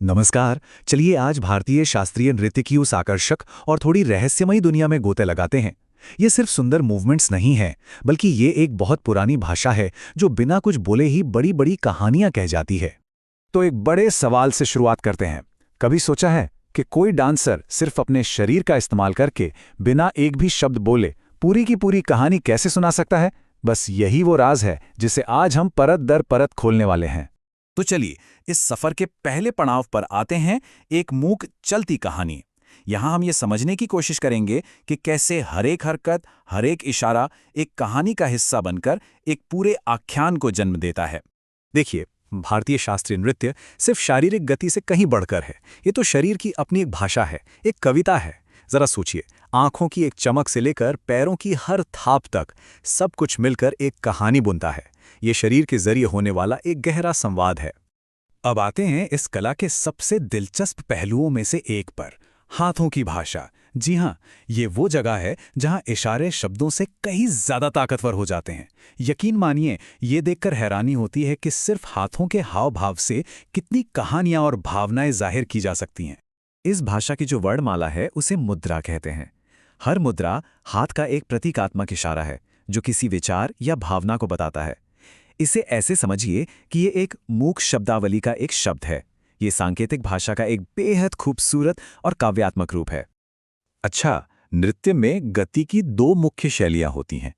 नमस्कार। चलिए आज भारतीय शास्त्रीय नृत्य की उस आकर्षक और थोड़ी रहस्यमयी दुनिया में गोते लगाते हैं। ये सिर्फ सुंदर मूवमेंट्स नहीं है, बल्कि ये एक बहुत पुरानी भाषा है जो बिना कुछ बोले ही बड़ी बड़ी कहानियां कह जाती है। तो एक बड़े सवाल से शुरुआत करते हैं। कभी सोचा है कि कोई डांसर सिर्फ अपने शरीर का इस्तेमाल करके बिना एक भी शब्द बोले पूरी की पूरी कहानी कैसे सुना सकता है? बस यही वो राज है जिसे आज हम परत दर परत खोलने वाले हैं। तो चलिए इस सफर के पहले पड़ाव पर आते हैं, एक मूक चलती कहानी। यहां हम ये समझने की कोशिश करेंगे कि कैसे हर एक हरकत, हर एक इशारा एक कहानी का हिस्सा बनकर एक पूरे आख्यान को जन्म देता है। देखिए, भारतीय शास्त्रीय नृत्य सिर्फ शारीरिक गति से कहीं बढ़कर है। ये तो शरीर की अपनी एक भाषा है, एक कविता है। जरा सोचिए, आंखों की एक चमक से लेकर पैरों की हर थाप तक सब कुछ मिलकर एक कहानी बुनता है। ये शरीर के जरिए होने वाला एक गहरा संवाद है। अब आते हैं इस कला के सबसे दिलचस्प पहलुओं में से एक पर, हाथों की भाषा। जी हाँ, ये वो जगह है जहाँ इशारे शब्दों से कहीं ज्यादा ताकतवर हो जाते हैं। यकीन मानिए, ये देखकर हैरानी होती है कि सिर्फ हाथों के हाव भाव से कितनी कहानियां और भावनाएं जाहिर की जा सकती हैं। इस भाषा की जो वर्णमाला है उसे मुद्रा कहते हैं। हर मुद्रा हाथ का एक प्रतीकात्मक इशारा है जो किसी विचार या भावना को बताता है। इसे ऐसे समझिए कि ये एक मूक शब्दावली का एक शब्द है। ये सांकेतिक भाषा का एक बेहद खूबसूरत और काव्यात्मक रूप है। अच्छा, नृत्य में गति की दो मुख्य शैलियां होती हैं।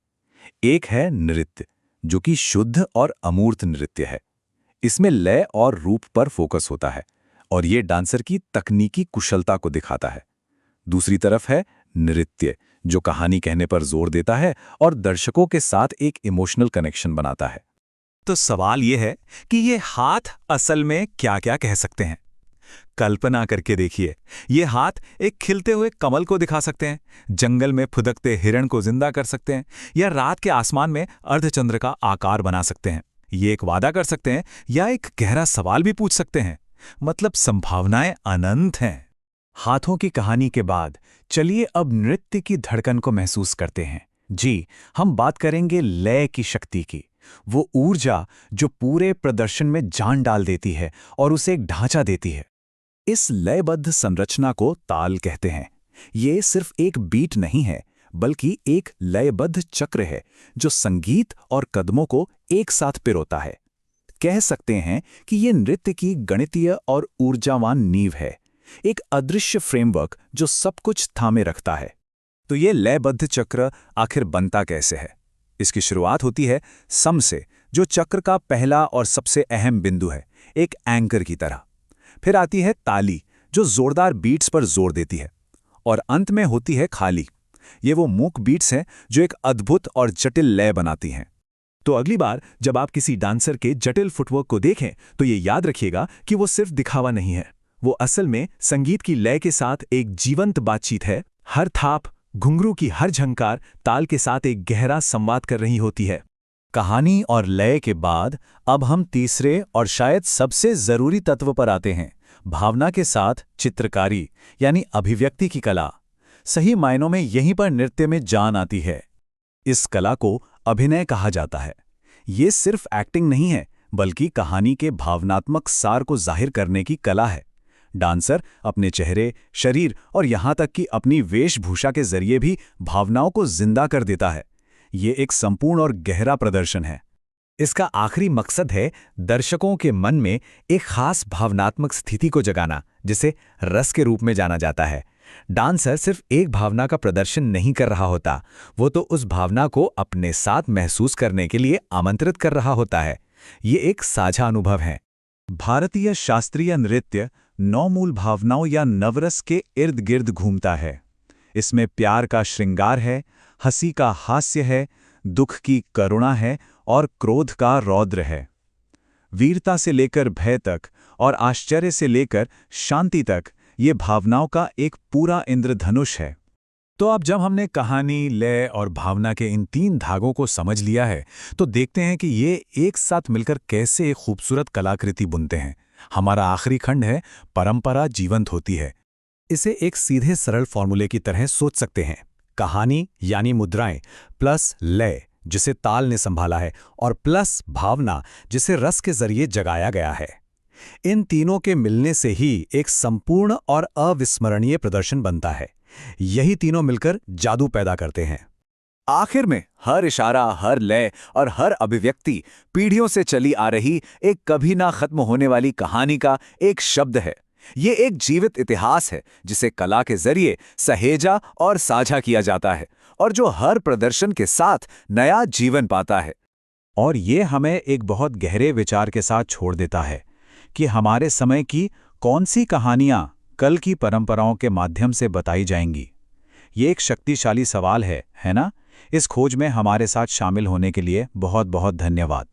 एक है नृत्य, जो कि शुद्ध और अमूर्त नृत्य है। इसमें लय और रूप पर फोकस होता है और ये डांसर की तकनीकी कुशलता को दिखाता है। दूसरी तरफ है नृत्य, जो कहानी कहने पर जोर देता है और दर्शकों के साथ एक इमोशनल कनेक्शन बनाता है। तो सवाल ये है कि ये हाथ असल में क्या क्या कह सकते हैं। कल्पना करके देखिए, ये हाथ एक खिलते हुए कमल को दिखा सकते हैं, जंगल में फुदकते हिरण को जिंदा कर सकते हैं, या रात के आसमान में अर्धचंद्र का आकार बना सकते हैं। ये एक वादा कर सकते हैं या एक गहरा सवाल भी पूछ सकते हैं। मतलब संभावनाएं अनंत हैं। हाथों की कहानी के बाद चलिए अब नृत्य की धड़कन को महसूस करते हैं। जी, हम बात करेंगे लय की शक्ति की। वो ऊर्जा जो पूरे प्रदर्शन में जान डाल देती है और उसे एक ढांचा देती है। इस लयबद्ध संरचना को ताल कहते हैं। ये सिर्फ एक बीट नहीं है, बल्कि एक लयबद्ध चक्र है जो संगीत और कदमों को एक साथ पिरोता है। कह सकते हैं कि ये नृत्य की गणितीय और ऊर्जावान नींव है, एक अदृश्य फ्रेमवर्क जो सब कुछ थामे रखता है। तो ये लयबद्ध चक्र आखिर बनता कैसे है? इसकी शुरुआत होती है सम से, जो चक्र का पहला और सबसे अहम बिंदु है, एक एंकर की तरह। फिर आती है ताली, जो जोरदार बीट्स पर जोर देती है, और अंत में होती है खाली। ये वो मूक बीट्स हैं जो एक अद्भुत और जटिल लय बनाती हैं। तो अगली बार जब आप किसी डांसर के जटिल फुटवर्क को देखें तो ये याद रखिएगा कि वो सिर्फ दिखावा नहीं है, वो असल में संगीत की लय के साथ एक जीवंत बातचीत है। हर थाप, घुंघरू की हर झंकार ताल के साथ एक गहरा संवाद कर रही होती है। कहानी और लय के बाद अब हम तीसरे और शायद सबसे जरूरी तत्व पर आते हैं, भावना के साथ चित्रकारी यानी अभिव्यक्ति की कला। सही मायनों में यहीं पर नृत्य में जान आती है। इस कला को अभिनय कहा जाता है। ये सिर्फ एक्टिंग नहीं है, बल्कि कहानी के भावनात्मक सार को जाहिर करने की कला है। डांसर अपने चेहरे, शरीर और यहाँ तक कि अपनी वेशभूषा के जरिए भी भावनाओं को जिंदा कर देता है। ये एक संपूर्ण और गहरा प्रदर्शन है। इसका आखिरी मकसद है दर्शकों के मन में एक खास भावनात्मक स्थिति को जगाना, जिसे रस के रूप में जाना जाता है। डांसर सिर्फ एक भावना का प्रदर्शन नहीं कर रहा होता, वो तो उस भावना को अपने साथ महसूस करने के लिए आमंत्रित कर रहा होता है। ये एक साझा अनुभव है। भारतीय शास्त्रीय नृत्य 9 मूल भावनाओं या नवरस के इर्द गिर्द घूमता है। इसमें प्यार का श्रृंगार है, हंसी का हास्य है, दुख की करुणा है और क्रोध का रौद्र है। वीरता से लेकर भय तक और आश्चर्य से लेकर शांति तक ये भावनाओं का एक पूरा इंद्रधनुष है। तो अब जब हमने कहानी, लय और भावना के इन 3 धागों को समझ लिया है, तो देखते हैं कि ये एक साथ मिलकर कैसे एक खूबसूरत कलाकृति बुनते हैं। हमारा आखिरी खंड है परंपरा जीवंत होती है। इसे एक सीधे सरल फॉर्मूले की तरह सोच सकते हैं। कहानी यानी मुद्राएं प्लस लय, जिसे ताल ने संभाला है, और प्लस भावना, जिसे रस के जरिए जगाया गया है। इन तीनों के मिलने से ही एक संपूर्ण और अविस्मरणीय प्रदर्शन बनता है। यही तीनों मिलकर जादू पैदा करते हैं। आखिर में हर इशारा, हर लय और हर अभिव्यक्ति पीढ़ियों से चली आ रही एक कभी ना खत्म होने वाली कहानी का एक शब्द है। ये एक जीवित इतिहास है जिसे कला के जरिए सहेजा और साझा किया जाता है और जो हर प्रदर्शन के साथ नया जीवन पाता है। और ये हमें एक बहुत गहरे विचार के साथ छोड़ देता है कि हमारे समय की कौन सी कहानियां कल की परंपराओं के माध्यम से बताई जाएंगी। ये एक शक्तिशाली सवाल है ना? इस खोज में हमारे साथ शामिल होने के लिए बहुत बहुत धन्यवाद।